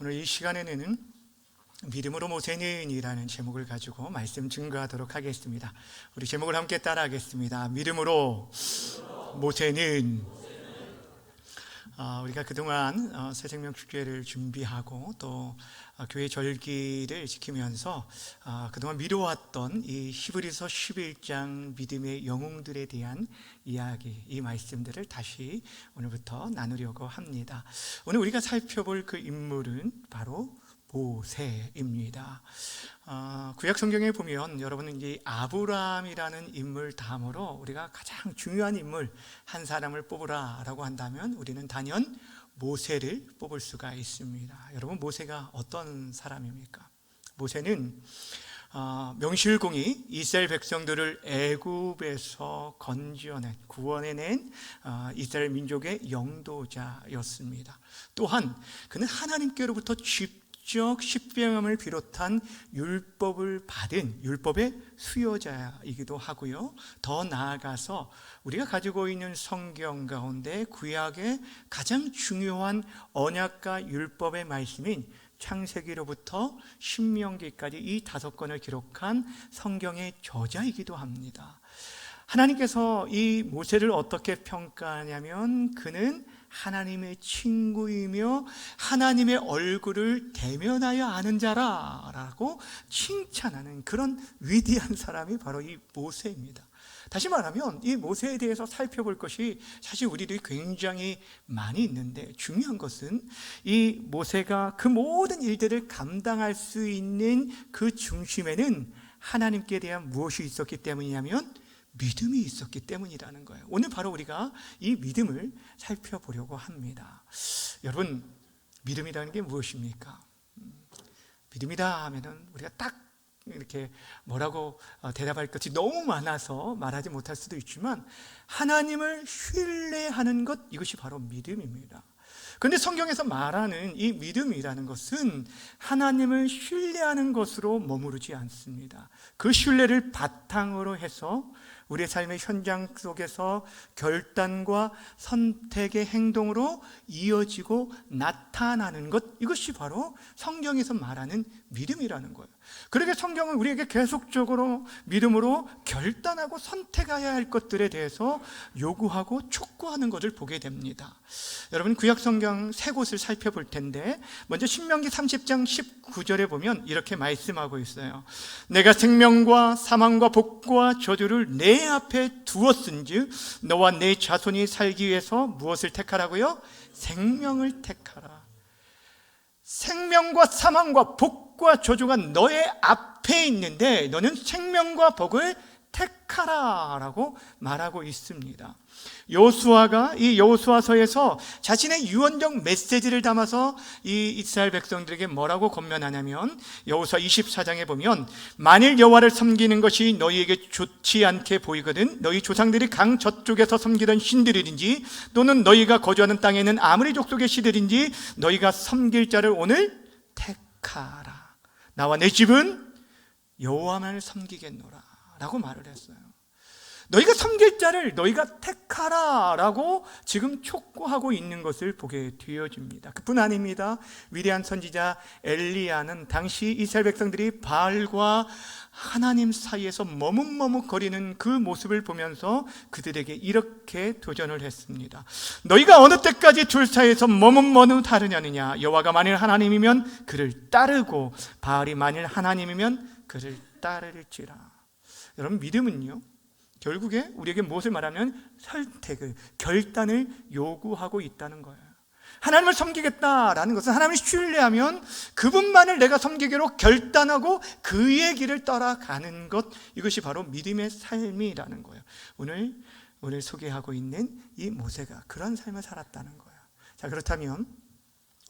오늘 이 시간에는 믿음으로 모세는 이라는 제목을 가지고 말씀 증거하도록 하겠습니다. 우리 제목을 함께 따라하겠습니다. 믿음으로 모세는. 우리가 그동안 새생명 축제를 준비하고 또 교회 절기를 지키면서 그동안 미뤄왔던 이 히브리서 11장 믿음의 영웅들에 대한 이야기, 이 말씀들을 다시 오늘부터 나누려고 합니다. 오늘 우리가 살펴볼 그 인물은 바로 모세입니다. 구약 성경에 보면 여러분은 이 아브라함이라는 인물 다음으로 우리가 가장 중요한 인물 한 사람을 뽑으라 라고 한다면 우리는 단연 모세를 뽑을 수가 있습니다. 여러분, 모세가 어떤 사람입니까? 모세는 명실공히 이스라엘 백성들을 애굽에서 건져낸, 구원해낸 이스라엘 민족의 영도자였습니다. 또한 그는 하나님께로부터 십계명을 비롯한 율법을 받은 율법의 수요자이기도 하고요. 더 나아가서 우리가 가지고 있는 성경 가운데 구약의 가장 중요한 언약과 율법의 말씀인 창세기로부터 신명기까지 이 5권을 기록한 성경의 저자이기도 합니다. 하나님께서 이 모세를 어떻게 평가하냐면 그는 하나님의 친구이며 하나님의 얼굴을 대면하여 아는 자라라고 칭찬하는 그런 위대한 사람이 바로 이 모세입니다. 다시 말하면 이 모세에 대해서 살펴볼 것이 사실 우리들이 굉장히 많이 있는데, 중요한 것은 이 모세가 그 모든 일들을 감당할 수 있는 그 중심에는 하나님께 대한 무엇이 있었기 때문이냐면 믿음이 있었기 때문이라는 거예요. 오늘 바로 우리가 이 믿음을 살펴보려고 합니다. 여러분, 믿음이라는 게 무엇입니까? 믿음이다 하면은 우리가 딱 이렇게 뭐라고 대답할 것이 너무 많아서 말하지 못할 수도 있지만, 하나님을 신뢰하는 것, 이것이 바로 믿음입니다. 그런데 성경에서 말하는 이 믿음이라는 것은 하나님을 신뢰하는 것으로 머무르지 않습니다. 그 신뢰를 바탕으로 해서 우리의 삶의 현장 속에서 결단과 선택의 행동으로 이어지고 나타나는 것, 이것이 바로 성경에서 말하는 믿음이라는 거예요. 그렇게 성경은 우리에게 계속적으로 믿음으로 결단하고 선택해야 할 것들에 대해서 요구하고 촉구하는 것을 보게 됩니다. 여러분, 구약 성경 3곳을 살펴볼 텐데, 먼저 신명기 30장 19절에 보면 이렇게 말씀하고 있어요. 내가 생명과 사망과 복과 저주를 내 앞에 두었은즉 너와 내 자손이 살기 위해서 무엇을 택하라고요? 생명을 택하라. 생명과 사망과 복과 저주가 너의 앞에 있는데 너는 생명과 복을 택하라 라고 말하고 있습니다. 여호수아가 이 여호수아서에서 자신의 유언적 메시지를 담아서 이 이스라엘 백성들에게 뭐라고 권면하냐면, 여호수아 24장에 보면 만일 여호와를 섬기는 것이 너희에게 좋지 않게 보이거든 너희 조상들이 강 저쪽에서 섬기던 신들이든지 또는 너희가 거주하는 땅에 있는 아무리 족속의 신들인지 너희가 섬길 자를 오늘 택하라. 나와 내 집은 여호와만을 섬기겠노라 라고 말을 했어요. 너희가 섬길 자를 너희가 택하라 라고 지금 촉구하고 있는 것을 보게 되어집니다. 그뿐 아닙니다. 위대한 선지자 엘리야는 당시 이스라엘 백성들이 바알과 하나님 사이에서 머뭇머뭇거리는 그 모습을 보면서 그들에게 이렇게 도전을 했습니다. 너희가 어느 때까지 둘 사이에서 머뭇머뭇하느냐? 여호와가 만일 하나님이면 그를 따르고 바알이 만일 하나님이면 그를 따를지라. 여러분, 믿음은요, 결국에 우리에게 무엇을 말하면 선택을, 결단을 요구하고 있다는 거예요. 하나님을 섬기겠다라는 것은 하나님을 신뢰하면 그분만을 내가 섬기기로 결단하고 그의 길을 따라가는 것, 이것이 바로 믿음의 삶이라는 거예요. 오늘 소개하고 있는 이 모세가 그런 삶을 살았다는 거예요. 자, 그렇다면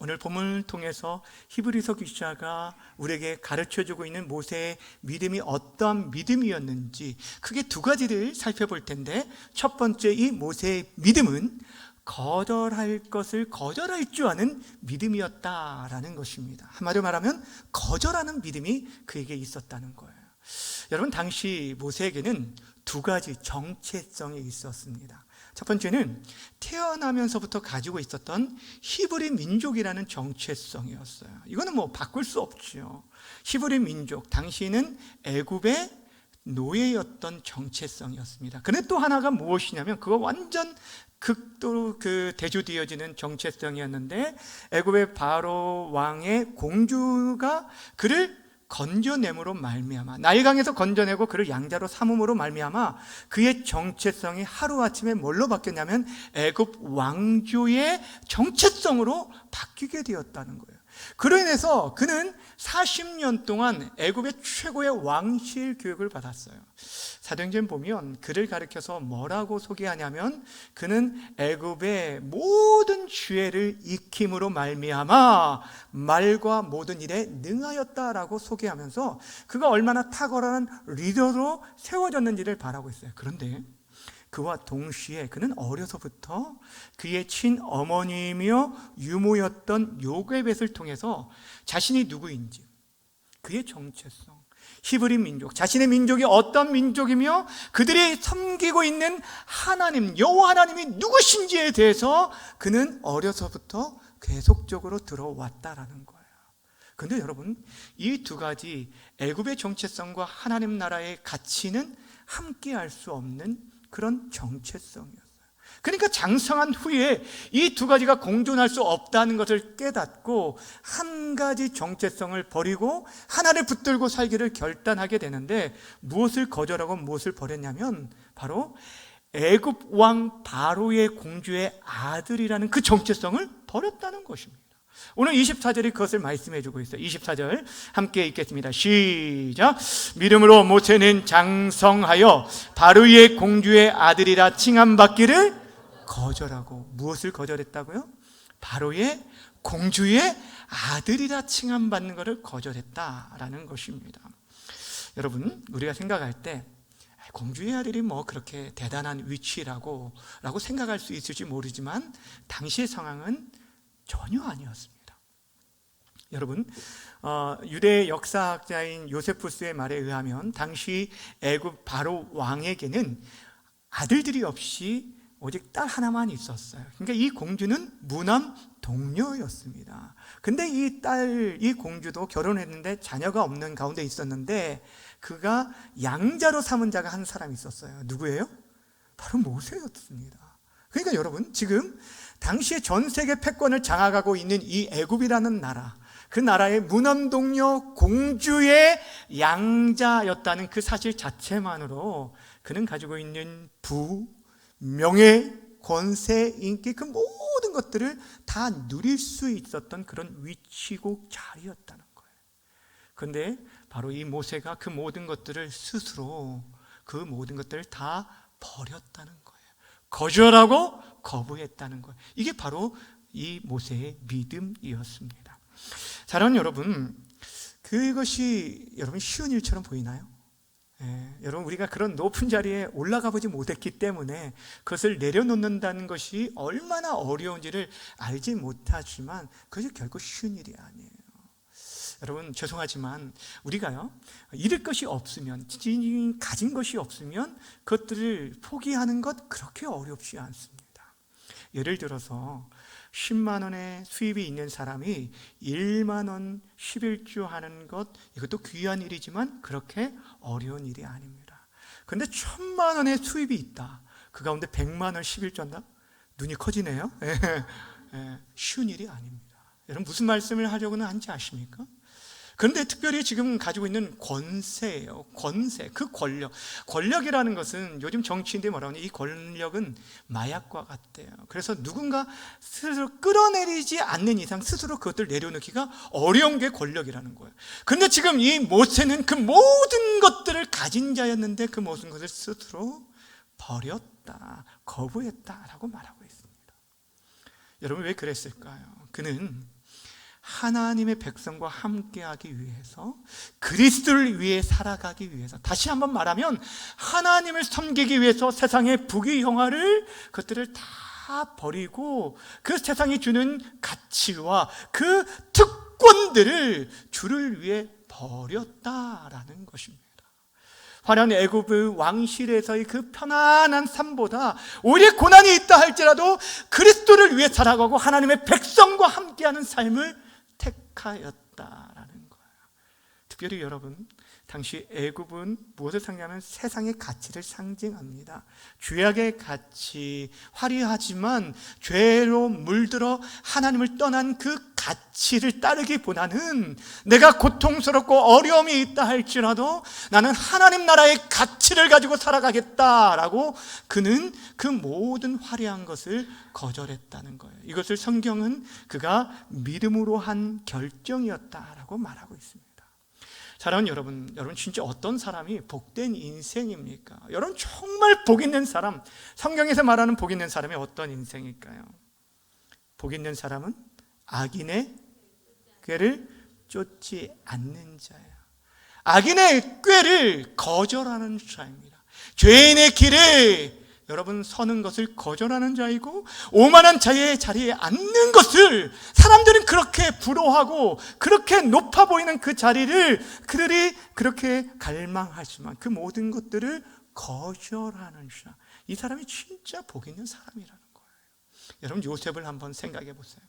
오늘 본문을 통해서 히브리서 기자가 우리에게 가르쳐주고 있는 모세의 믿음이 어떠한 믿음이었는지 크게 2가지를 살펴볼 텐데, 첫 번째, 이 모세의 믿음은 거절할 것을 거절할 줄 아는 믿음이었다라는 것입니다. 한마디로 말하면 거절하는 믿음이 그에게 있었다는 거예요. 여러분, 당시 모세에게는 2가지 정체성이 있었습니다. 첫 번째는 태어나면서부터 가지고 있었던 히브리 민족이라는 정체성이었어요. 이거는 뭐 바꿀 수 없죠. 히브리 민족, 당시는 애굽의 노예였던 정체성이었습니다. 그런데 또 하나가 무엇이냐면 그거 완전 극도로 대조되어지는 정체성이었는데, 애굽의 바로 왕의 공주가 그를 건져냄으로 말미암아, 나일강에서 건져내고 그를 양자로 삼음으로 말미암아 그의 정체성이 하루아침에 뭘로 바뀌었냐면 애굽 왕조의 정체성으로 바뀌게 되었다는 거예요. 그로 인해서 그는 40년 동안 애굽의 최고의 왕실 교육을 받았어요. 사도행전 보면 그를 가리켜서 뭐라고 소개하냐면 그는 애굽의 모든 죄를 익힘으로 말미암아 말과 모든 일에 능하였다라고 소개하면서 그가 얼마나 탁월한 리더로 세워졌는지를 바라고 있어요. 그런데 그와 동시에 그는 어려서부터 그의 친어머니이며 유모였던 요게벳을 통해서 자신이 누구인지, 그의 정체성, 히브리 민족, 자신의 민족이 어떤 민족이며 그들이 섬기고 있는 하나님, 여호와 하나님이 누구신지에 대해서 그는 어려서부터 계속적으로 들어왔다라는 거예요. 그런데 여러분, 이 두 가지 애굽의 정체성과 하나님 나라의 가치는 함께할 수 없는 그런 정체성이었어요. 그러니까 장성한 후에 이 두 가지가 공존할 수 없다는 것을 깨닫고 한 가지 정체성을 버리고 하나를 붙들고 살기를 결단하게 되는데, 무엇을 거절하고 무엇을 버렸냐면 바로 애굽 왕 바로의 공주의 아들이라는 그 정체성을 버렸다는 것입니다. 오늘 24절이 그것을 말씀해 주고 있어요. 24절 함께 읽겠습니다. 시작. 믿음으로 모세는 장성하여 바로의 공주의 아들이라 칭함받기를 거절하고, 무엇을 거절했다고요? 바로의 공주의 아들이라 칭함받는 것을 거절했다라는 것입니다. 여러분, 우리가 생각할 때 공주의 아들이 뭐 그렇게 대단한 위치라고 생각할 수 있을지 모르지만 당시의 상황은 전혀 아니었습니다. 여러분, 유대 역사학자인 요세푸스의 말에 의하면 당시 애굽 바로 왕에게는 아들들이 없이 오직 딸 하나만 있었어요. 그러니까 이 공주는 무남 동녀였습니다. 근데 이 공주도 결혼했는데 자녀가 없는 가운데 있었는데 그가 양자로 삼은 자가 한 사람이 있었어요. 누구예요? 바로 모세였습니다. 그러니까 여러분, 지금 당시에 전 세계 패권을 장악하고 있는 이 애굽이라는 나라, 그 나라의 무남동녀 공주의 양자였다는 그 사실 자체만으로 그는 가지고 있는 부, 명예, 권세, 인기, 그 모든 것들을 다 누릴 수 있었던 그런 위치고 자리였다는 거예요. 그런데 바로 이 모세가 그 모든 것들을 스스로 그 모든 것들을 다 버렸다는 거예요. 거절하고 거부했다는 거예요. 이게 바로 이 모세의 믿음이었습니다. 사랑하는 여러분, 그것이 여러분 쉬운 일처럼 보이나요? 여러분, 우리가 그런 높은 자리에 올라가 보지 못했기 때문에 그것을 내려놓는다는 것이 얼마나 어려운지를 알지 못하지만 그것이 결코 쉬운 일이 아니에요. 여러분, 죄송하지만 우리가요, 잃을 것이 없으면, 가진 것이 없으면 그것들을 포기하는 것 그렇게 어렵지 않습니다. 예를 들어서 10만 원의 수입이 있는 사람이 1만 원 11주 하는 것, 이것도 귀한 일이지만 그렇게 어려운 일이 아닙니다. 그런데 1000만 원의 수입이 있다, 그 가운데 100만 원 11주 한다? 눈이 커지네요. 쉬운 일이 아닙니다. 여러분, 무슨 말씀을 하려고는 하는지 아십니까? 그런데 특별히 지금 가지고 있는 권세예요. 권세, 그 권력이라는 것은 요즘 정치인들이 뭐라고 하냐, 이 권력은 마약과 같대요. 그래서 누군가 스스로 끌어내리지 않는 이상 스스로 그것들 내려놓기가 어려운 게 권력이라는 거예요. 그런데 지금 이 모세는 그 모든 것들을 가진 자였는데 그 모든 것을 스스로 버렸다, 거부했다라고 말하고 있습니다. 여러분, 왜 그랬을까요? 그는 하나님의 백성과 함께하기 위해서, 그리스도를 위해 살아가기 위해서, 다시 한번 말하면 하나님을 섬기기 위해서 세상의 부귀영화를, 그것들을 다 버리고 그 세상이 주는 가치와 그 특권들을 주를 위해 버렸다라는 것입니다. 화려한 애굽의 왕실에서의 그 편안한 삶보다 오히려 고난이 있다 할지라도 그리스도를 위해 살아가고 하나님의 백성과 함께하는 삶을 택하였다라는 거예요. 특별히 여러분, 당시 애굽은 무엇을 상징하면 세상의 가치를 상징합니다. 죄악의 가치, 화려하지만 죄로 물들어 하나님을 떠난 그 가치를 따르기보다는 내가 고통스럽고 어려움이 있다 할지라도 나는 하나님 나라의 가치를 가지고 살아가겠다라고 그는 그 모든 화려한 것을 거절했다는 거예요. 이것을 성경은 그가 믿음으로 한 결정이었다라고 말하고 있습니다. 사랑하는 여러분 진짜 어떤 사람이 복된 인생입니까? 여러분 정말 복 있는 사람, 성경에서 말하는 복 있는 사람이 어떤 인생일까요? 복 있는 사람은 악인의 꾀를 쫓지 않는 자예요. 악인의 꾀를 거절하는 자입니다. 죄인의 길에 여러분 서는 것을 거절하는 자이고, 오만한 자의 자리에 앉는 것을 사람들은 그렇게 부러워하고 그렇게 높아 보이는 그 자리를 그들이 그렇게 갈망하지만 그 모든 것들을 거절하는 자, 이 사람이 진짜 복 있는 사람이라는 거예요. 여러분 요셉을 한번 생각해 보세요.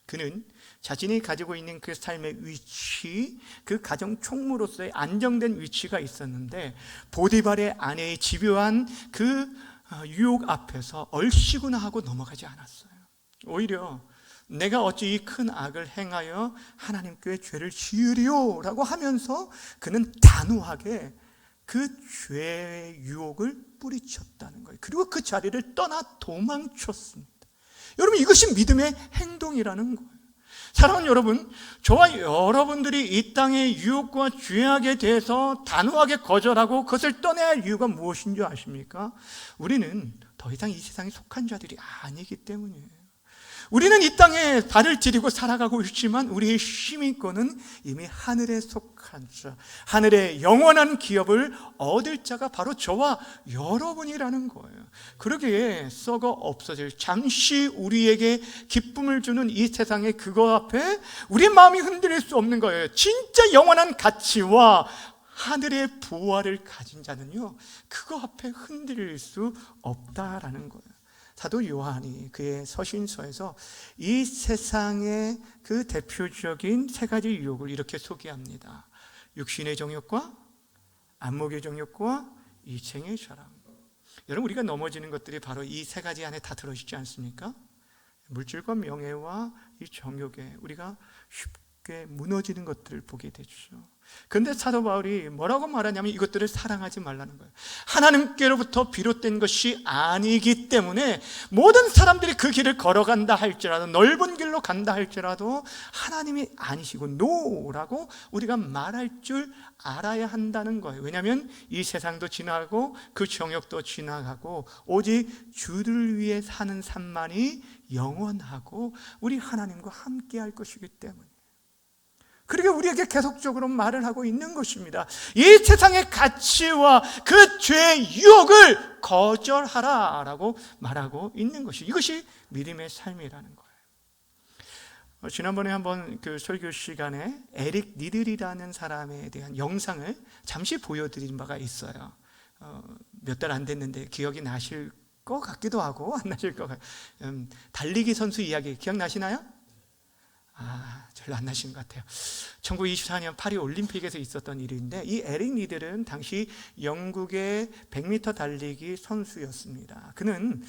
그는 자신이 가지고 있는 그 삶의 위치, 그 가정 총무로서의 안정된 위치가 있었는데 보디발의 아내의 집요한 그 유혹 앞에서 얼씨구나 하고 넘어가지 않았어요. 오히려 내가 어찌 이 큰 악을 행하여 하나님께 죄를 지으리요 라고 하면서 그는 단호하게 그 죄의 유혹을 뿌리쳤다는 거예요. 그리고 그 자리를 떠나 도망쳤습니다. 여러분 이것이 믿음의 행동이라는 거예요. 사랑하는 여러분, 저와 여러분들이 이 땅의 유혹과 죄악에 대해서 단호하게 거절하고 그것을 떠나야 할 이유가 무엇인 줄 아십니까? 우리는 더 이상 이 세상에 속한 자들이 아니기 때문이에요. 우리는 이 땅에 발을 디디고 살아가고 있지만 우리의 시민권은 이미 하늘에 속한 자, 하늘의 영원한 기업을 얻을 자가 바로 저와 여러분이라는 거예요. 그러기에 썩어 없어질 잠시 우리에게 기쁨을 주는 이 세상의 그거 앞에 우리 마음이 흔들릴 수 없는 거예요. 진짜 영원한 가치와 하늘의 부활을 가진 자는요, 그거 앞에 흔들릴 수 없다라는 거예요. 사도 요한이 그의 서신서에서 이 세상의 그 대표적인 세 가지 유혹을 이렇게 소개합니다. 육신의 정욕과 안목의 정욕과 이생의 자랑. 여러분 우리가 넘어지는 것들이 바로 이 세 가지 안에 다 들어있지 않습니까? 물질과 명예와 이 정욕에 우리가 쉽게 무너지는 것들을 보게 되죠. 그런데 사도 바울이 뭐라고 말하냐면 이것들을 사랑하지 말라는 거예요. 하나님께로부터 비롯된 것이 아니기 때문에 모든 사람들이 그 길을 걸어간다 할지라도, 넓은 길로 간다 할지라도 하나님이 아니시고 노라고 우리가 말할 줄 알아야 한다는 거예요. 왜냐하면 이 세상도 지나가고 그 정욕도 지나가고 오직 주를 위해 사는 삶만이 영원하고 우리 하나님과 함께 할 것이기 때문에, 그렇게 우리에게 계속적으로 말을 하고 있는 것입니다. 이 세상의 가치와 그 죄의 유혹을 거절하라라고 말하고 있는 것이, 이것이 믿음의 삶이라는 거예요. 지난번에 한번 그 설교 시간에 에릭 니들이라는 사람에 대한 영상을 잠시 보여드린 바가 있어요. 몇 달 안 됐는데 기억이 나실 것 같기도 하고 안 나실 것 같아요. 달리기 선수 이야기 기억나시나요? 별로 안 나시는 것 같아요. 1924년 파리 올림픽에서 있었던 일인데, 이 에릭 니들은 당시 영국의 100m 달리기 선수였습니다. 그는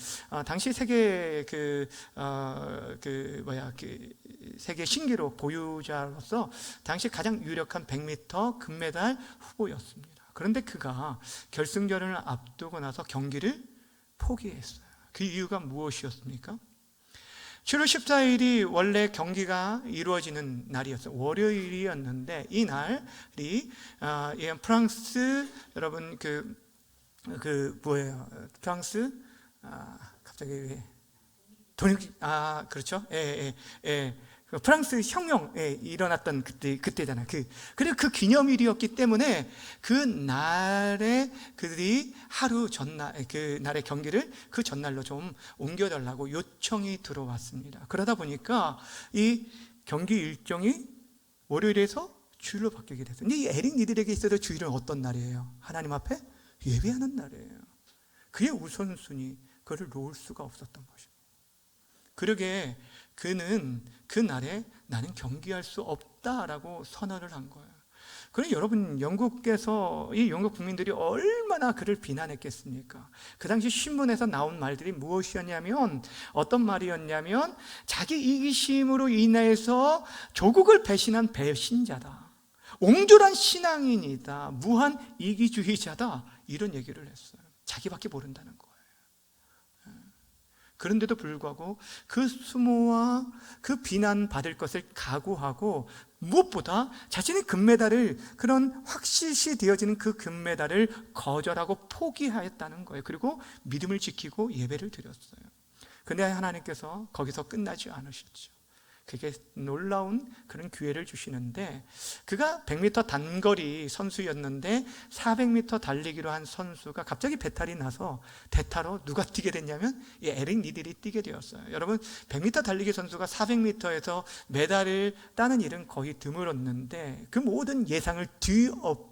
당시 세계 세계 신기록 보유자로서 당시 가장 유력한 100m 금메달 후보였습니다. 그런데 그가 결승전을 앞두고 나서 경기를 포기했어요. 그 이유가 무엇이었습니까? 7월 14일이 원래 경기가 이루어지는 날이었어요. 월요일이었는데 이 날이 프랑스, 여러분 뭐예요? 프랑스 갑자기 그렇죠? 프랑스 혁명에 일어났던 그때잖아요. 그리고 그 기념일이었기 때문에 그 날에 그들이 하루 전날, 그 날의 경기를 그 전날로 좀 옮겨달라고 요청이 들어왔습니다. 그러다 보니까 이 경기 일정이 월요일에서 주일로 바뀌게 됐어요. 근데 이 에릭 니들에게 있어서 주일은 어떤 날이에요? 하나님 앞에 예배하는 날이에요. 그의 우선순위, 그를 놓을 수가 없었던 것입니다. 그러게 그는 그 날에 나는 경기할 수 없다라고 선언을 한 거예요. 그럼 여러분, 영국에서 이 영국 국민들이 얼마나 그를 비난했겠습니까? 그 당시 신문에서 나온 말들이 무엇이었냐면, 어떤 말이었냐면, 자기 이기심으로 인해서 조국을 배신한 배신자다, 옹졸한 신앙인이다, 무한 이기주의자다, 이런 얘기를 했어요. 자기밖에 모른다는 거예요. 그런데도 불구하고 그 수모와 그 비난받을 것을 각오하고, 무엇보다 자신의 금메달을, 그런 확실시 되어지는 그 금메달을 거절하고 포기하였다는 거예요. 그리고 믿음을 지키고 예배를 드렸어요. 그런데 하나님께서 거기서 끝나지 않으셨죠. 그게 놀라운 그런 기회를 주시는데, 그가 100m 단거리 선수였는데 400m 달리기로 한 선수가 갑자기 배탈이 나서 대타로 누가 뛰게 됐냐면 이 에릭 니들이 뛰게 되었어요. 여러분, 100m 달리기 선수가 400m에서 메달을 따는 일은 거의 드물었는데, 그 모든 예상을 뒤엎고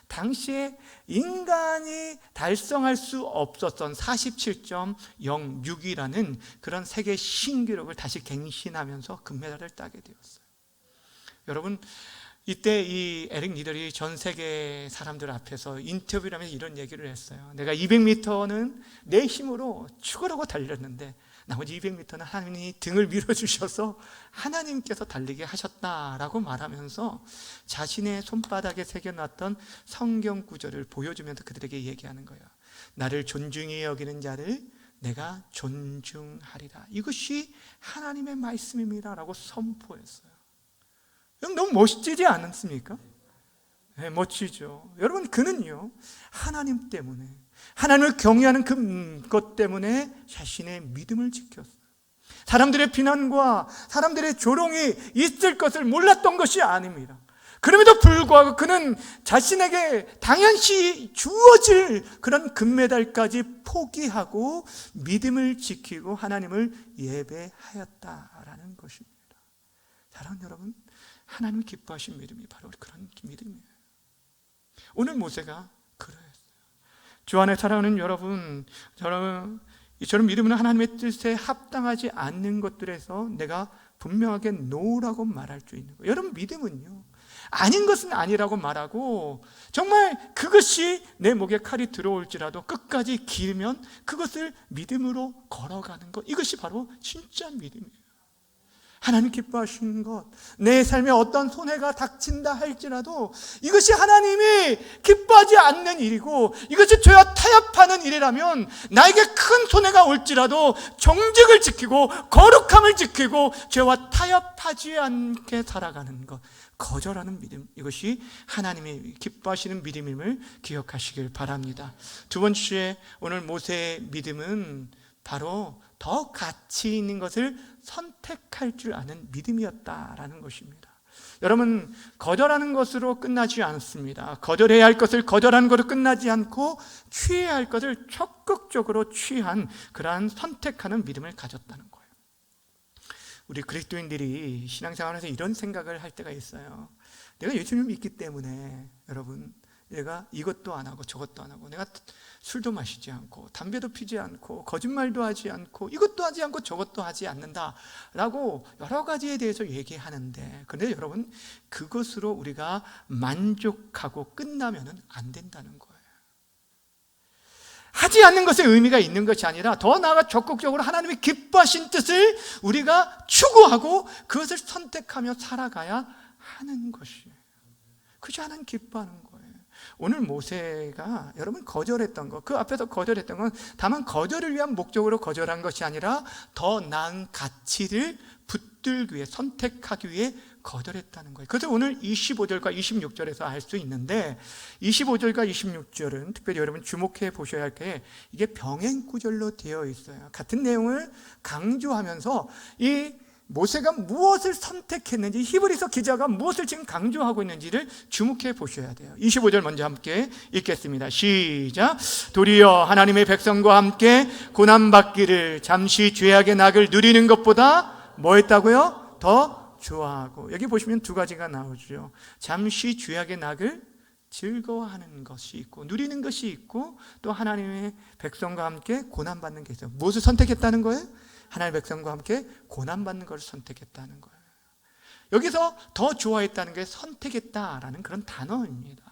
당시에 인간이 달성할 수 없었던 47.06이라는 그런 세계 신기록을 다시 갱신하면서 금메달을 따게 되었어요. 여러분, 이때 이 에릭 니들이 전 세계 사람들 앞에서 인터뷰를 하면서 이런 얘기를 했어요. 내가 200m는 내 힘으로 죽으라고 달렸는데 나머지 200m는 하나님이 등을 밀어주셔서 하나님께서 달리게 하셨다라고 말하면서 자신의 손바닥에 새겨놨던 성경 구절을 보여주면서 그들에게 얘기하는 거예요. 나를 존중히 여기는 자를 내가 존중하리라. 이것이 하나님의 말씀입니다 라고 선포했어요. 너무 멋지지 않습니까? 네, 멋지죠. 여러분, 그는요, 하나님 때문에, 하나님을 경외하는 그것 때문에 자신의 믿음을 지켰어요. 사람들의 비난과 사람들의 조롱이 있을 것을 몰랐던 것이 아닙니다. 그럼에도 불구하고 그는 자신에게 당연시 주어질 그런 금메달까지 포기하고 믿음을 지키고 하나님을 예배하였다라는 것입니다. 사랑하는 여러분, 하나님 기뻐하신 믿음이 바로 그런 믿음이에요. 오늘 모세가 그러했어요. 주 안에 사랑하는 여러분, 저런 믿음은 하나님의 뜻에 합당하지 않는 것들에서 내가 분명하게 노라고 말할 수 있는 거예요. 여러분, 믿음은요, 아닌 것은 아니라고 말하고, 정말 그것이 내 목에 칼이 들어올지라도 끝까지 길면 그것을 믿음으로 걸어가는 것, 이것이 바로 진짜 믿음이에요. 하나님 기뻐하시는 것, 내 삶에 어떤 손해가 닥친다 할지라도 이것이 하나님이 기뻐하지 않는 일이고 이것이 죄와 타협하는 일이라면 나에게 큰 손해가 올지라도 정직을 지키고 거룩함을 지키고 죄와 타협하지 않게 살아가는 것, 거절하는 믿음, 이것이 하나님이 기뻐하시는 믿음임을 기억하시길 바랍니다. 두 번째, 오늘 모세의 믿음은 바로 더 가치 있는 것을 선택할 줄 아는 믿음이었다라는 것입니다. 여러분, 거절하는 것으로 끝나지 않습니다. 거절해야 할 것을 거절하는 것으로 끝나지 않고 취해야 할 것을 적극적으로 취한 그러한 선택하는 믿음을 가졌다는 거예요. 우리 그리스도인들이 신앙생활에서 이런 생각을 할 때가 있어요. 내가 예수님을 믿기 때문에, 여러분, 내가 이것도 안 하고 저것도 안 하고, 내가 술도 마시지 않고 담배도 피지 않고 거짓말도 하지 않고 이것도 하지 않고 저것도 하지 않는다라고 여러 가지에 대해서 얘기하는데, 그런데 여러분, 그것으로 우리가 만족하고 끝나면 안 된다는 거예요. 하지 않는 것에 의미가 있는 것이 아니라 더 나아가 적극적으로 하나님의 기뻐하신 뜻을 우리가 추구하고 그것을 선택하며 살아가야 하는 것이에요. 그저 하나님 기뻐하는 거예요. 오늘 모세가 여러분 거절했던 것, 그 앞에서 거절했던 건 다만 거절을 위한 목적으로 거절한 것이 아니라 더 나은 가치를 붙들기 위해, 선택하기 위해 거절했다는 거예요. 그래서 오늘 25절과 26절에서 알 수 있는데, 25절과 26절은 특별히 여러분 주목해 보셔야 할 게 이게 병행 구절로 되어 있어요. 같은 내용을 강조하면서 이 모세가 무엇을 선택했는지, 히브리서 기자가 무엇을 지금 강조하고 있는지를 주목해 보셔야 돼요. 25절 먼저 함께 읽겠습니다. 시작. 도리어 하나님의 백성과 함께 고난받기를 잠시 죄악의 낙을 누리는 것보다 뭐 했다고요? 더 좋아하고, 여기 보시면 두 가지가 나오죠. 잠시 죄악의 낙을 즐거워하는 것이 있고, 누리는 것이 있고, 또 하나님의 백성과 함께 고난받는 게 있어요. 무엇을 선택했다는 거예요? 하나님의 백성과 함께 고난받는 것을 선택했다는 거예요. 여기서 더 좋아했다는 게 선택했다라는 그런 단어입니다.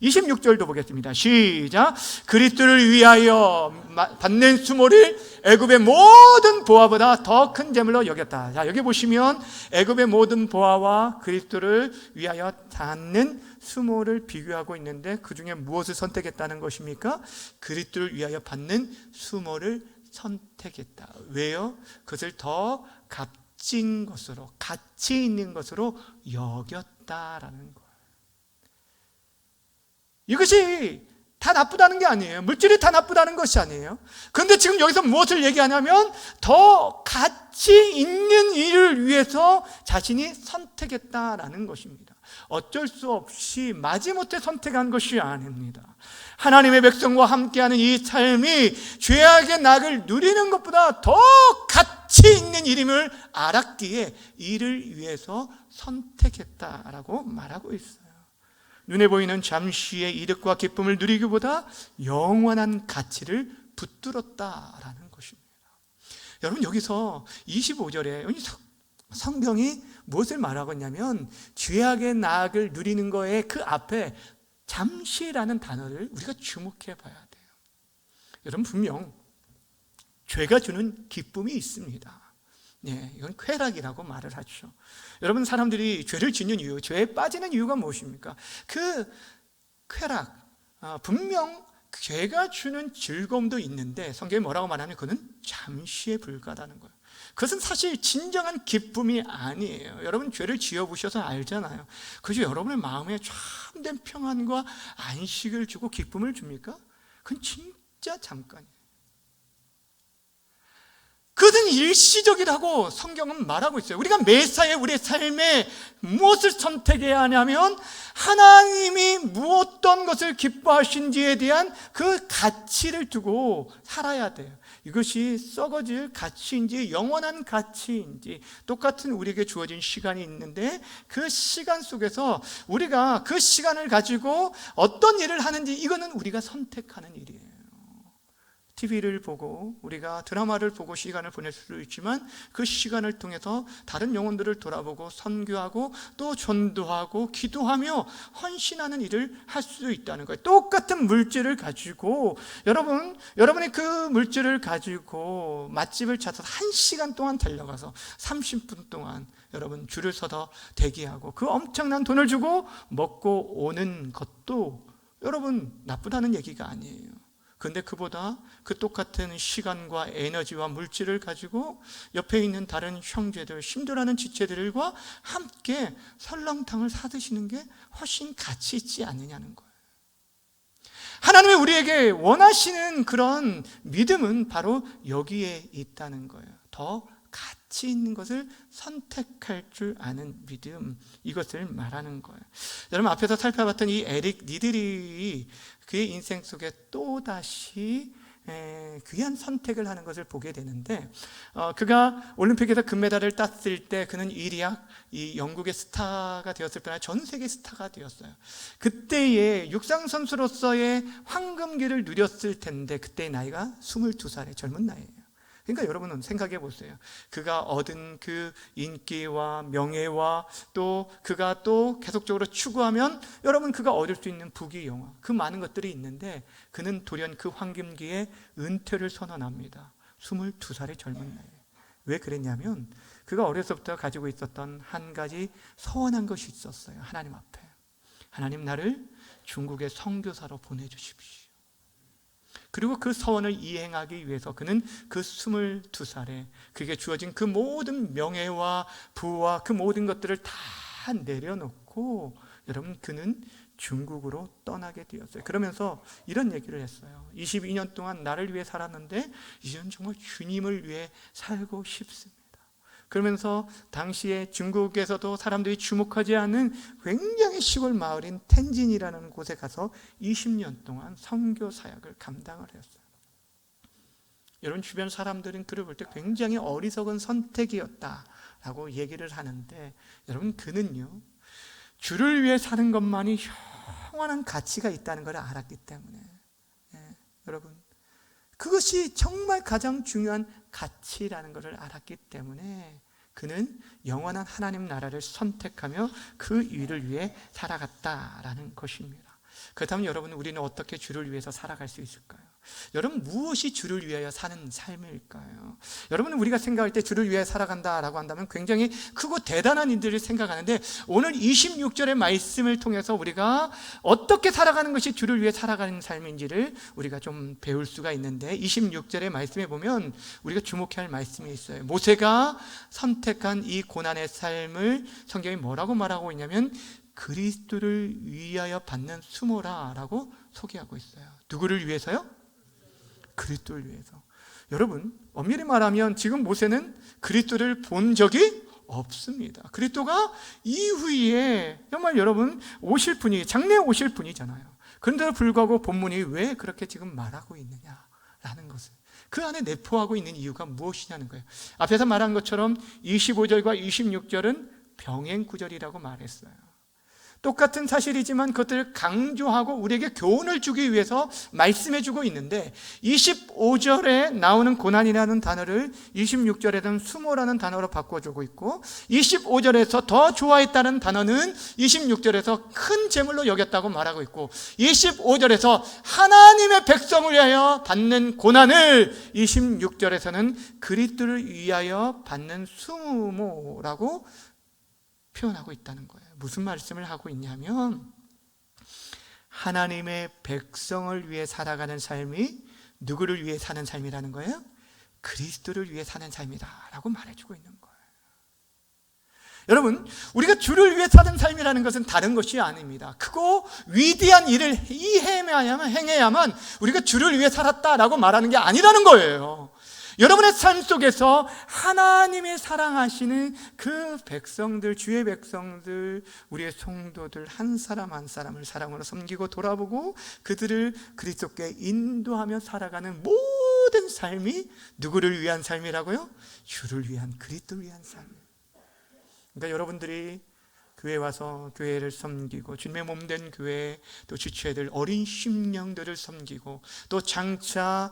26절도 보겠습니다. 시작. 그리스도를 위하여 받는 수모를 애굽의 모든 보화보다 더 큰 재물로 여겼다. 자, 여기 보시면 애굽의 모든 보화와 그리스도를 위하여 받는 수모를 비교하고 있는데, 그 중에 무엇을 선택했다는 것입니까? 그리스도를 위하여 받는 수모를 선택했다. 왜요? 그것을 더 값진 것으로, 가치 있는 것으로 여겼다라는 거예요. 이것이 다 나쁘다는 게 아니에요. 물질이 다 나쁘다는 것이 아니에요. 그런데 지금 여기서 무엇을 얘기하냐면, 더 가치 있는 일을 위해서 자신이 선택했다라는 것입니다. 어쩔 수 없이 마지못해 선택한 것이 아닙니다. 하나님의 백성과 함께하는 이 삶이 죄악의 낙을 누리는 것보다 더 가치 있는 일임을 알았기에 이를 위해서 선택했다라고 말하고 있어요. 눈에 보이는 잠시의 이득과 기쁨을 누리기보다 영원한 가치를 붙들었다라는 것입니다. 여러분, 여기서 25절에 성경이 무엇을 말하고 있냐면, 죄악의 낙을 누리는 거에 그 앞에 잠시라는 단어를 우리가 주목해 봐야 돼요. 여러분, 분명 죄가 주는 기쁨이 있습니다. 네, 이건 쾌락이라고 말을 하죠. 여러분, 사람들이 죄를 짓는 이유, 죄에 빠지는 이유가 무엇입니까? 그 쾌락, 분명 죄가 주는 즐거움도 있는데 성경이 뭐라고 말하냐면 그는 잠시에 불과하다는 거예요. 그것은 사실 진정한 기쁨이 아니에요. 여러분, 죄를 지어보셔서 알잖아요. 그저 여러분의 마음에 참된 평안과 안식을 주고 기쁨을 줍니까? 그건 진짜 잠깐이에요. 그것은 일시적이라고 성경은 말하고 있어요. 우리가 매사에 우리의 삶에 무엇을 선택해야 하냐면, 하나님이 어떤 것을 기뻐하신지에 대한 그 가치를 두고 살아야 돼요. 이것이 썩어질 가치인지 영원한 가치인지, 똑같은 우리에게 주어진 시간이 있는데 그 시간 속에서 우리가 그 시간을 가지고 어떤 일을 하는지, 이거는 우리가 선택하는 일이에요. TV를 보고 우리가 드라마를 보고 시간을 보낼 수도 있지만, 그 시간을 통해서 다른 영혼들을 돌아보고 선교하고 또 전도하고 기도하며 헌신하는 일을 할 수 있다는 거예요. 똑같은 물질을 가지고 여러분이 그 물질을 가지고 맛집을 찾아서 1시간 동안 달려가서 30분 동안 여러분 줄을 서서 대기하고 그 엄청난 돈을 주고 먹고 오는 것도 여러분 나쁘다는 얘기가 아니에요. 그런데 그보다 그 똑같은 시간과 에너지와 물질을 가지고 옆에 있는 다른 형제들, 힘들어하는 지체들과 함께 설렁탕을 사드시는 게 훨씬 가치 있지 않느냐는 거예요. 하나님이 우리에게 원하시는 그런 믿음은 바로 여기에 있다는 거예요. 더 가치 있는 것을 선택할 줄 아는 믿음, 이것을 말하는 거예요. 여러분, 앞에서 살펴봤던 이 에릭 니들이 그의 인생 속에 또다시 귀한 선택을 하는 것을 보게 되는데, 그가 올림픽에서 금메달을 땄을 때 그는 일약 이 영국의 스타가 되었을 뿐 아니라 전 세계 스타가 되었어요. 그때의 육상 선수로서의 황금기를 누렸을 텐데 그때의 나이가 22살의 젊은 나이예요. 그러니까 여러분은 생각해 보세요. 그가 얻은 그 인기와 명예와 또 그가 또 계속적으로 추구하면 여러분 그가 얻을 수 있는 부귀영화, 그 많은 것들이 있는데 그는 돌연 그 황금기에 은퇴를 선언합니다. 22살의 젊은 나이에. 왜 그랬냐면 그가 어려서부터 가지고 있었던 한 가지 서원한 것이 있었어요. 하나님 앞에. 하나님, 나를 중국의 선교사로 보내주십시오. 그리고 그 서원을 이행하기 위해서 그는 그 22살에 그에게 주어진 그 모든 명예와 부와 그 모든 것들을 다 내려놓고 여러분 그는 중국으로 떠나게 되었어요. 그러면서 이런 얘기를 했어요. 22년 동안 나를 위해 살았는데 이제는 정말 주님을 위해 살고 싶습니다. 그러면서 당시에 중국에서도 사람들이 주목하지 않은 굉장히 시골 마을인 텐진이라는 곳에 가서 20년 동안 선교 사역을 감당을 했어요. 여러분 주변 사람들은 그를 볼 때 굉장히 어리석은 선택이었다라고 얘기를 하는데, 여러분 그는요 주를 위해 사는 것만이 영원한 가치가 있다는 걸 알았기 때문에, 여러분 그것이 정말 가장 중요한 가치라는 것을 알았기 때문에 그는 영원한 하나님 나라를 선택하며 그 일을 위해 살아갔다라는 것입니다. 그렇다면 여러분, 우리는 어떻게 주를 위해서 살아갈 수 있을까요? 여러분, 무엇이 주를 위하여 사는 삶일까요? 여러분, 우리가 생각할 때 주를 위해 살아간다라고 한다면 굉장히 크고 대단한 일들을 생각하는데, 오늘 26절의 말씀을 통해서 우리가 어떻게 살아가는 것이 주를 위해 살아가는 삶인지를 우리가 좀 배울 수가 있는데, 26절의 말씀에 보면 우리가 주목해야 할 말씀이 있어요. 모세가 선택한 이 고난의 삶을 성경이 뭐라고 말하고 있냐면 그리스도를 위하여 받는 수모라라고 소개하고 있어요. 누구를 위해서요? 그리스도를 위해서. 여러분, 엄밀히 말하면 지금 모세는 그리스도를 본 적이 없습니다. 그리스도가 이후에 정말 여러분 오실 분이, 장래에 오실 분이잖아요. 그런데도 불구하고 본문이 왜 그렇게 지금 말하고 있느냐라는 것을, 그 안에 내포하고 있는 이유가 무엇이냐는 거예요. 앞에서 말한 것처럼 25절과 26절은 병행 구절이라고 말했어요. 똑같은 사실이지만 그것들을 강조하고 우리에게 교훈을 주기 위해서 말씀해주고 있는데, 25절에 나오는 고난이라는 단어를 26절에는 수모라는 단어로 바꿔주고 있고, 25절에서 더 좋아했다는 단어는 26절에서 큰 재물로 여겼다고 말하고 있고, 25절에서 하나님의 백성을 위하여 받는 고난을 26절에서는 그리스도를 위하여 받는 수모라고 표현하고 있다는 거예요. 무슨 말씀을 하고 있냐면, 하나님의 백성을 위해 살아가는 삶이 누구를 위해 사는 삶이라는 거예요? 그리스도를 위해 사는 삶이다라고 말해주고 있는 거예요. 여러분, 우리가 주를 위해 사는 삶이라는 것은 다른 것이 아닙니다. 크고 위대한 일을 행해야만 우리가 주를 위해 살았다라고 말하는 게 아니라는 거예요. 여러분의 삶 속에서 하나님이 사랑하시는 그 백성들, 주의 백성들, 우리의 성도들 한 사람 한 사람을 사랑으로 섬기고 돌아보고 그들을 그리스도께 인도하며 살아가는 모든 삶이 누구를 위한 삶이라고요? 주를 위한, 그리스도를 위한 삶. 그러니까 여러분들이 교회에 와서 교회를 섬기고 주님의 몸된 교회, 또 지체들, 어린 심령들을 섬기고 또 장차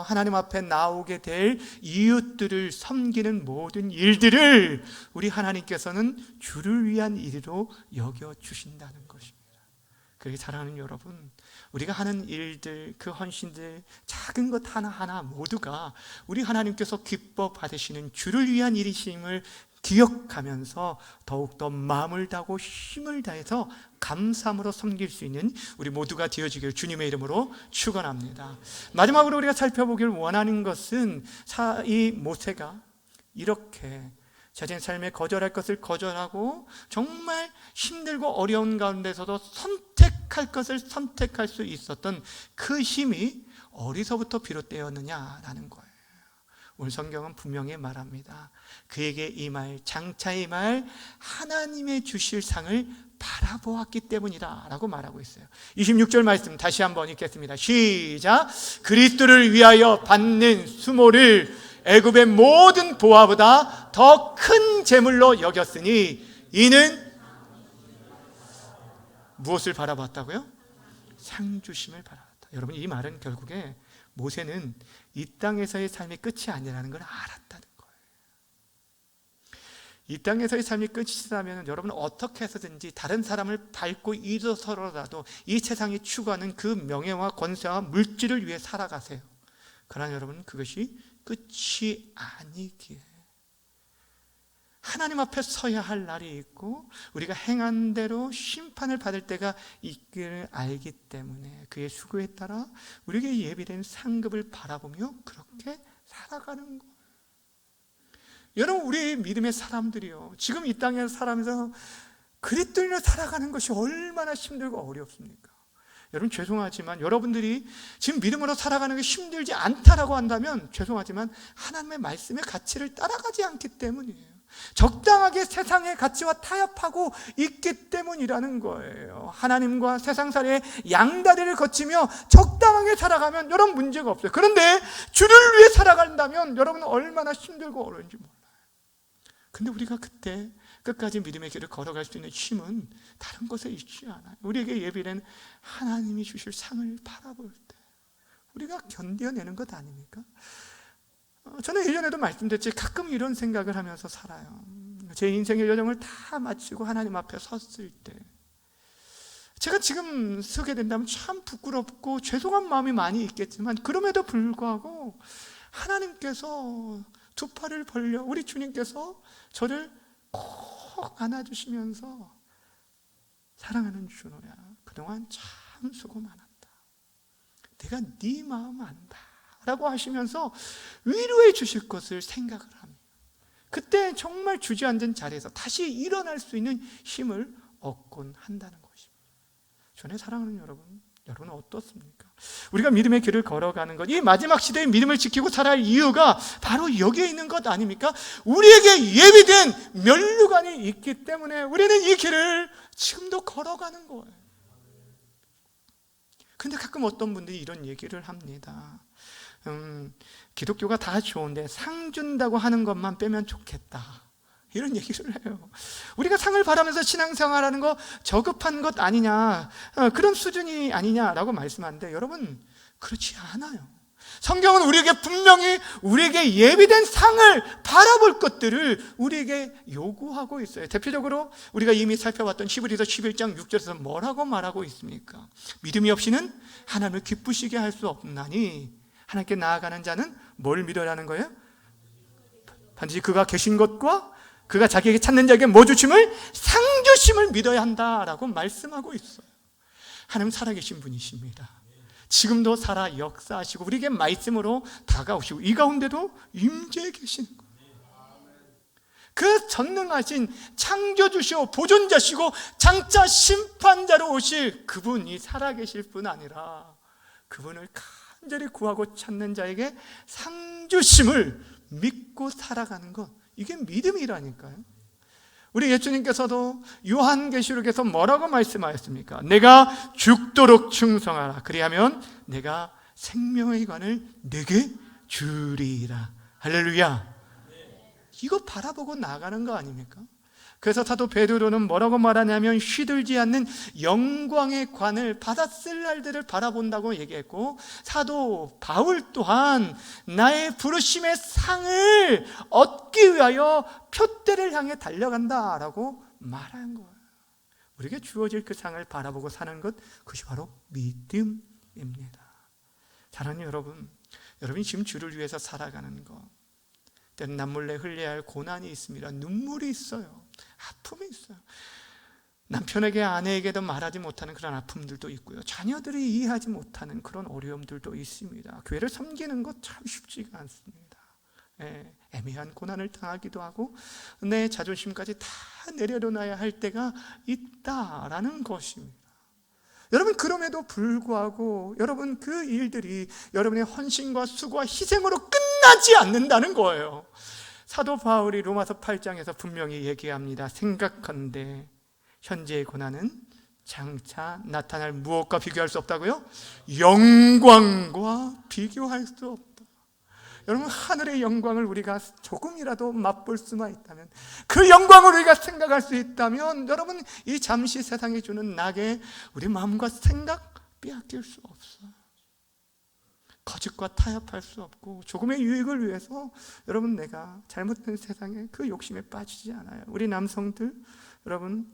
하나님 앞에 나오게 될 이웃들을 섬기는 모든 일들을 우리 하나님께서는 주를 위한 일로 여겨주신다는 것입니다. 그렇게 사랑하는 여러분, 우리가 하는 일들, 그 헌신들, 작은 것 하나하나 모두가 우리 하나님께서 기뻐 받으시는 주를 위한 일이심을 기억하면서 더욱더 마음을 다하고 힘을 다해서 감사함으로 섬길 수 있는 우리 모두가 되어지길 주님의 이름으로 축원합니다. 마지막으로 우리가 살펴보길 원하는 것은 이 모세가 이렇게 자신의 삶에 거절할 것을 거절하고 정말 힘들고 어려운 가운데서도 선택할 것을 선택할 수 있었던 그 힘이 어디서부터 비롯되었느냐라는 거예요. 오늘 성경은 분명히 말합니다. 그에게 임할, 장차 임할 하나님의 주실 상을 바라보았기 때문이다 라고 말하고 있어요. 26절 말씀 다시 한번 읽겠습니다. 시작. 그리스도를 위하여 받는 수모를 애굽의 모든 보화보다 더 큰 재물로 여겼으니 이는 무엇을 바라봤다고요? 상 주심을 바라봤다. 여러분, 이 말은 결국에 모세는 이 땅에서의 삶이 끝이 아니라는 걸 알았다는 거예요. 이 땅에서의 삶이 끝이라면 여러분 어떻게 해서든지 다른 사람을 밟고 일어서라도 이 세상이 추구하는 그 명예와 권세와 물질을 위해 살아가세요. 그러나 여러분, 그것이 끝이 아니기에 하나님 앞에 서야 할 날이 있고 우리가 행한 대로 심판을 받을 때가 있기를 알기 때문에 그의 수고에 따라 우리에게 예비된 상급을 바라보며 그렇게 살아가는 거예요. 여러분, 우리 믿음의 사람들이요, 지금 이 땅에 살아가면서 그리스도인으로 살아가는 것이 얼마나 힘들고 어렵습니까? 여러분, 죄송하지만 여러분들이 지금 믿음으로 살아가는 게 힘들지 않다라고 한다면 죄송하지만 하나님의 말씀의 가치를 따라가지 않기 때문이에요. 적당하게 세상의 가치와 타협하고 있기 때문이라는 거예요. 하나님과 세상살이의 양다리를 거치며 적당하게 살아가면 여러분 문제가 없어요. 그런데 주를 위해 살아간다면 여러분은 얼마나 힘들고 어려운지 몰라요. 근데 우리가 그때 끝까지 믿음의 길을 걸어갈 수 있는 힘은 다른 것에 있지 않아요. 우리에게 예비된 하나님이 주실 상을 바라볼 때 우리가 견뎌내는 것 아닙니까? 저는 예전에도 말씀드렸지, 가끔 이런 생각을 하면서 살아요. 제 인생의 여정을 다 마치고 하나님 앞에 섰을 때 제가 지금 서게 된다면 참 부끄럽고 죄송한 마음이 많이 있겠지만, 그럼에도 불구하고 하나님께서 두 팔을 벌려 우리 주님께서 저를 꼭 안아주시면서 사랑하는 준호야, 그동안 참 수고 많았다. 내가 네 마음 안다 라고 하시면서 위로해 주실 것을 생각을 합니다. 그때 정말 주저앉은 자리에서 다시 일어날 수 있는 힘을 얻곤 한다는 것입니다. 전에 사랑하는 여러분은 어떻습니까? 우리가 믿음의 길을 걸어가는 것, 이 마지막 시대의 믿음을 지키고 살아야 할 이유가 바로 여기에 있는 것 아닙니까? 우리에게 예비된 면류관이 있기 때문에 우리는 이 길을 지금도 걸어가는 거예요. 근데 가끔 어떤 분들이 이런 얘기를 합니다. 기독교가 다 좋은데 상 준다고 하는 것만 빼면 좋겠다, 이런 얘기를 해요. 우리가 상을 바라면서 신앙생활하는 거 저급한 것 아니냐, 그런 수준이 아니냐라고 말씀하는데, 여러분 그렇지 않아요. 성경은 우리에게 분명히 우리에게 예비된 상을 바라볼 것들을 우리에게 요구하고 있어요. 대표적으로 우리가 이미 살펴봤던 히브리서 11장 6절에서 뭐라고 말하고 있습니까? 믿음이 없이는 하나님을 기쁘시게 할 수 없나니 하나님께 나아가는 자는 뭘 믿어라는 거예요? 반드시 그가 계신 것과 그가 자기에게 찾는 자에게 뭐 주심을? 상 주심을 믿어야 한다라고 말씀하고 있어요. 하나님 살아계신 분이십니다. 지금도 살아 역사하시고 우리에게 말씀으로 다가오시고 이 가운데도 임재해 계시는 거예요. 그 전능하신 창조주시오 보존자시고 장차 심판자로 오실 그분이 살아계실 뿐 아니라 그분을 간절히 구하고 찾는 자에게 상 주심을 믿고 살아가는 것, 이게 믿음이라니까요. 우리 예수님께서도 요한계시록에서 뭐라고 말씀하셨습니까? 내가 죽도록 충성하라, 그리하면 내가 생명의 관을 내게 주리라. 할렐루야. 이거 바라보고 나가는 거 아닙니까? 그래서 사도 베드로는 뭐라고 말하냐면 휘둘지 않는 영광의 관을 받았을 날들을 바라본다고 얘기했고, 사도 바울 또한 나의 부르심의 상을 얻기 위하여 표대를 향해 달려간다라고 말한 거예요. 우리에게 주어질 그 상을 바라보고 사는 것, 그것이 바로 믿음입니다. 사랑하는 여러분, 여러분이 지금 주를 위해서 살아가는 것, 때는 남몰래 흘려야 할 고난이 있습니다. 눈물이 있어요. 아픔이 있어요. 남편에게, 아내에게도 말하지 못하는 그런 아픔들도 있고요. 자녀들이 이해하지 못하는 그런 어려움들도 있습니다. 교회를 섬기는 것 참 쉽지가 않습니다. 애매한 고난을 당하기도 하고 내 자존심까지 다 내려놓아야 할 때가 있다라는 것입니다. 여러분, 그럼에도 불구하고 여러분 그 일들이 여러분의 헌신과 수고와 희생으로 끝나지 않는다는 거예요. 사도 바울이 로마서 8장에서 분명히 얘기합니다. 생각한데 현재의 고난은 장차 나타날 무엇과 비교할 수 없다고요? 영광과 비교할 수 없다. 여러분, 하늘의 영광을 우리가 조금이라도 맛볼 수만 있다면, 그 영광을 우리가 생각할 수 있다면, 여러분 이 잠시 세상이 주는 낙에 우리 마음과 생각 빼앗길 수 없어요. 거짓과 타협할 수 없고 조금의 유익을 위해서 여러분 내가 잘못된 세상에 그 욕심에 빠지지 않아요. 우리 남성들, 여러분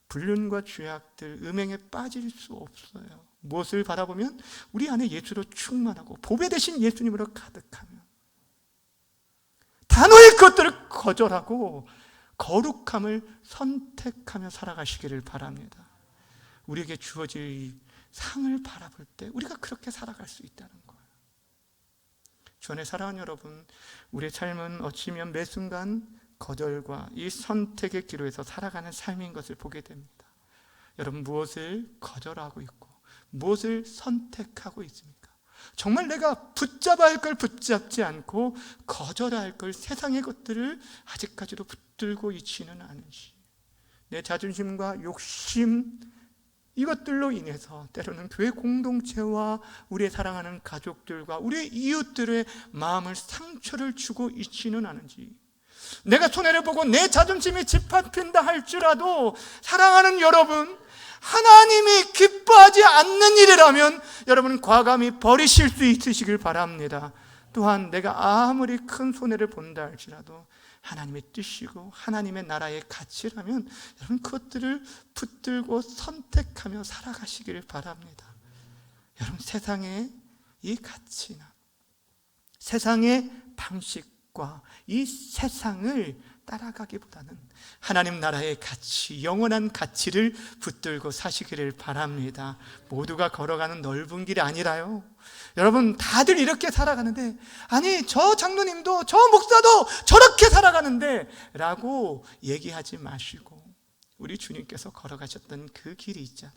불륜과 죄악들, 음행에 빠질 수 없어요. 무엇을 바라보면 우리 안에 예수로 충만하고 보배 되신 예수님으로 가득하며 단호히 그것들을 거절하고 거룩함을 선택하며 살아가시기를 바랍니다. 우리에게 주어질 상을 바라볼 때 우리가 그렇게 살아갈 수 있다는 거예요. 주안에 사랑하는 여러분, 우리의 삶은 어찌면 매 순간 거절과 이 선택의 기로에서 살아가는 삶인 것을 보게 됩니다. 여러분, 무엇을 거절하고 있고 무엇을 선택하고 있습니까? 정말 내가 붙잡아야 할 걸 붙잡지 않고 거절해야 할 걸, 세상의 것들을 아직까지도 붙들고 있지는 않은지, 내 자존심과 욕심, 이것들로 인해서 때로는 교회 공동체와 우리의 사랑하는 가족들과 우리의 이웃들의 마음을 상처를 주고 있지는 않은지, 내가 손해를 보고 내 자존심이 짓밟힌다 할지라도 사랑하는 여러분, 하나님이 기뻐하지 않는 일이라면 여러분은 과감히 버리실 수 있으시길 바랍니다. 또한 내가 아무리 큰 손해를 본다 할지라도 하나님의 뜻이고 하나님의 나라의 가치라면 여러분 그것들을 붙들고 선택하며 살아가시기를 바랍니다. 여러분, 세상의 이 가치나 세상의 방식과 이 세상을 따라가기보다는 하나님 나라의 가치, 영원한 가치를 붙들고 사시기를 바랍니다. 모두가 걸어가는 넓은 길이 아니라요, 여러분 다들 이렇게 살아가는데, 아니 저 장로님도 저 목사도 저렇게 살아가는데 라고 얘기하지 마시고 우리 주님께서 걸어가셨던 그 길이 있잖아요.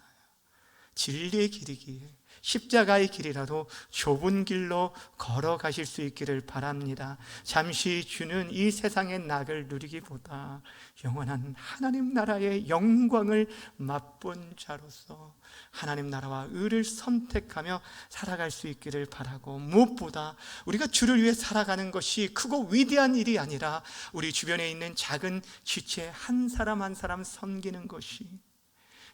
진리의 길이기에 십자가의 길이라도 좁은 길로 걸어가실 수 있기를 바랍니다. 잠시 주는 이 세상의 낙을 누리기보다 영원한 하나님 나라의 영광을 맛본 자로서 하나님 나라와 의를 선택하며 살아갈 수 있기를 바라고, 무엇보다 우리가 주를 위해 살아가는 것이 크고 위대한 일이 아니라 우리 주변에 있는 작은 지체 한 사람 한 사람 섬기는 것이,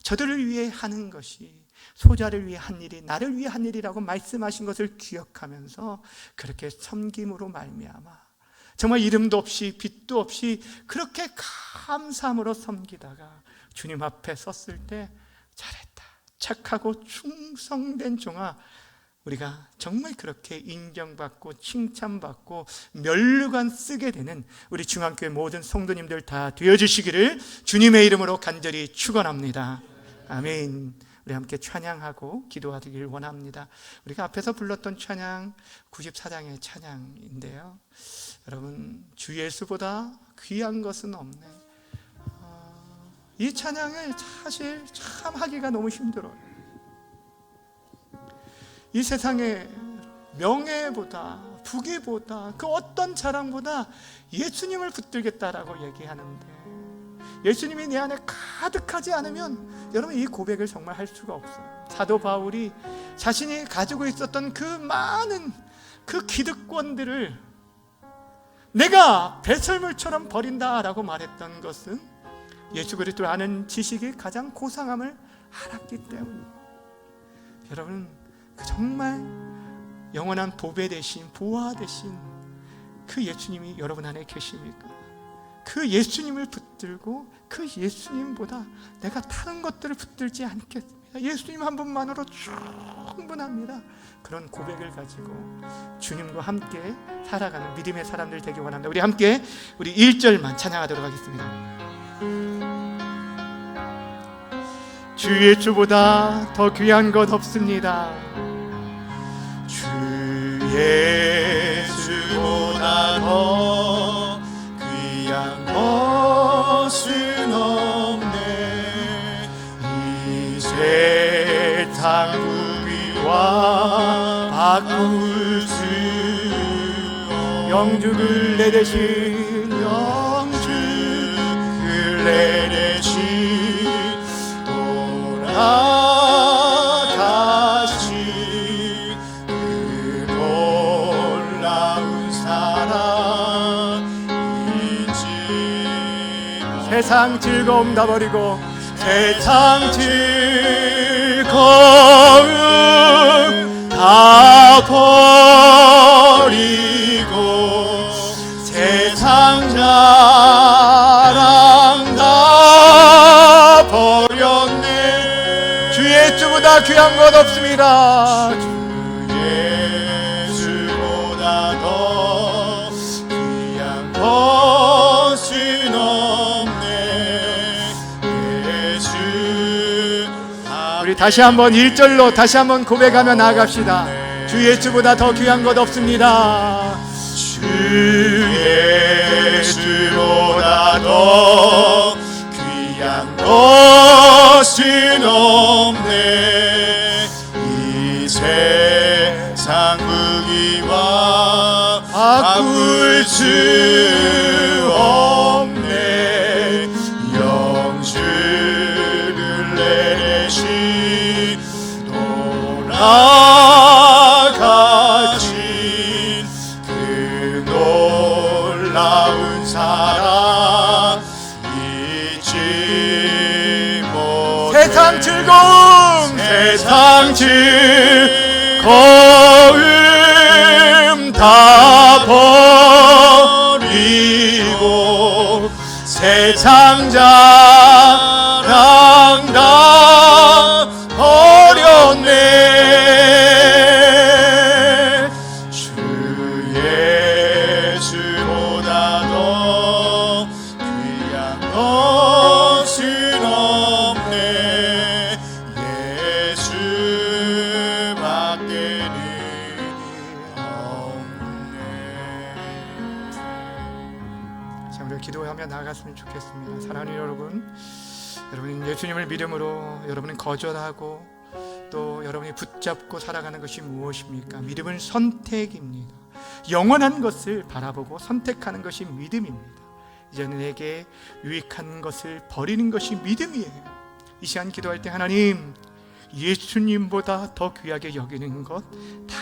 저들을 위해 하는 것이, 소자를 위해 한 일이 나를 위해 한 일이라고 말씀하신 것을 기억하면서 그렇게 섬김으로 말미암아 정말 이름도 없이 빛도 없이 그렇게 감사함으로 섬기다가 주님 앞에 섰을 때, 잘했다, 착하고 충성된 종아, 우리가 정말 그렇게 인정받고 칭찬받고 면류관 쓰게 되는 우리 중앙교회 모든 성도님들 다 되어주시기를 주님의 이름으로 간절히 축원합니다. 아멘. 우리 함께 찬양하고 기도하기를 원합니다. 우리가 앞에서 불렀던 찬양 94장의 찬양인데요, 여러분, 주 예수보다 귀한 것은 없네. 이 찬양을 사실 참 하기가 너무 힘들어요. 이 세상의 명예보다 부귀보다 그 어떤 자랑보다 예수님을 붙들겠다라고 얘기하는데, 예수님이 내 안에 가득하지 않으면 여러분 이 고백을 정말 할 수가 없어요. 사도 바울이 자신이 가지고 있었던 그 많은 그 기득권들을 내가 배설물처럼 버린다라고 말했던 것은 예수 그리스도를 아는 지식이 가장 고상함을 알았기 때문이에요. 여러분, 정말 영원한 보배 되신, 보화 되신 그 예수님이 여러분 안에 계십니까? 그 예수님을 붙들고 그 예수님보다 내가 다른 것들을 붙들지 않겠습니다. 예수님 한 분만으로 충분합니다. 그런 고백을 가지고 주님과 함께 살아가는 믿음의 사람들 되기 원합니다. 우리 함께 우리 1절만 찬양하도록 하겠습니다. 주 예수보다 더 귀한 것 없습니다. 주 예수보다 더 귀한 것은 없네. 이 세상 부귀와 바꿀 수 영주를 내대신 영주를 내대신 돌아가신 그 놀라운 사랑이지. 세상 즐거움 다 버리고 세상 즐거움 다 버리고 세상 자랑 다 버렸네. 주 예수보다 귀한 것 없습니다. 주 예수보다 더 귀한 것은 없네. 예수. 우리 다시 한번 1절로 다시 한번 고백하며 나아갑시다. 주 예수보다 더 귀한 것 없습니다. 주 예수보다 더 귀한 것은 없네. 이 세상 사랑 잊지 못해. 세상 즐거움, 세상 즐거움 다 버리고 세상 자랑 다 버렸네. 주 예수보다 더 귀한 것은 없네. 예수밖에는 없네. 자, 우리 기도하며 나아갔으면 좋겠습니다. 사랑하는 여러분, 여러분은 예수님을 믿음으로 여러분은 거절하고 또 여러분이 붙잡고 살아가는 것이 무엇입니까? 믿음은 선택입니다. 영원한 것을 바라보고 선택하는 것이 믿음입니다. 이제는 내게 유익한 것을 버리는 것이 믿음이에요. 이 시간 기도할 때 하나님, 예수님보다 더 귀하게 여기는 것 다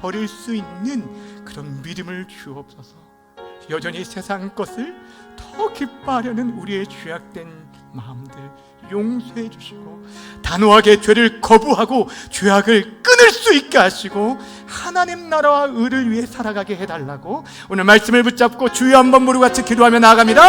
버릴 수 있는 그런 믿음을 주옵소서. 여전히 세상 것을 더 기뻐하려는 우리의 죄악된 마음들 용서해 주시고 단호하게 죄를 거부하고 죄악을 끊을 수 있게 하시고 하나님 나라와 의를 위해 살아가게 해달라고 오늘 말씀을 붙잡고 주여 한번 부르고 같이 기도하며 나아갑니다.